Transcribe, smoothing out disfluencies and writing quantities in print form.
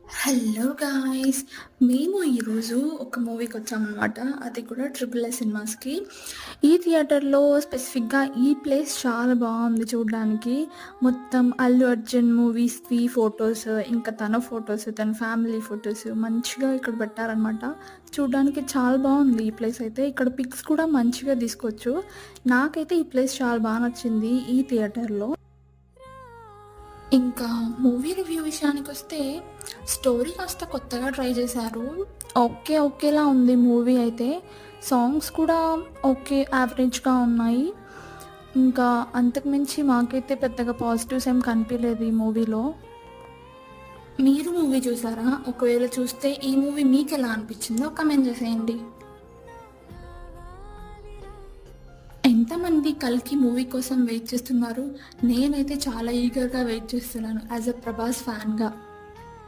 Hello guys! మేము ఈరోజు ఒక మూవీకి వచ్చామనమాట. అది కూడా ట్రిపుల్ ఎస్ సినిమాస్‌కి. ఈ థియేటర్‌లో స్పెసిఫిక్‌గా ఈ ప్లేస్ చాలా బావుంది చూడ్డానికి. మొత్తం అల్లు అర్జున్ మూవీస్‌వి ఫోటోస్, ఇంకా తన ఫోటోస్, తన ఫ్యామిలీ ఫోటోస్ మంచిగా ఇక్కడ పెట్టారనమాట. చూడ్డానికి చాలా బావుంది ఈ ప్లేస్ అయితే. ఇక్కడ పిక్స్ కూడా మంచిగా తీసుకోవచ్చు. నాకైతే ఈ ప్లేస్ చాలా నచ్చింది ఈ థియేటర్‌లో. ఇంకా మూవీ రివ్యూ విషయానికొస్తే, స్టోరీ కాస్త కొత్తగా ట్రై చేశారు. ఓకేలా ఉంది మూవీ అయితే. సాంగ్స్ కూడా ఓకే, యావరేజ్‌గా ఉన్నాయి. ఇంకా అంతకు మించి మాకైతే పెద్దగా పాజిటివ్స్ ఏం కనిపియలేదు ఈ మూవీలో. మీరు మూవీ చూసారా? ఒకవేళ చూస్తే ఈ మూవీ మీకెలా అనిపిచ్చిందో కామెంట్ చేసేయండి. ఎంతమంది 'కల్కి' మూవీ కోసం వెయిట్ చేస్తున్నారు? నేనైతే చాలా ఈగర్‌గా వెయిట్ చేస్తున్నాను యాస్ ఎ 'ప్రభాస్' ఫ్యాన్‌గా.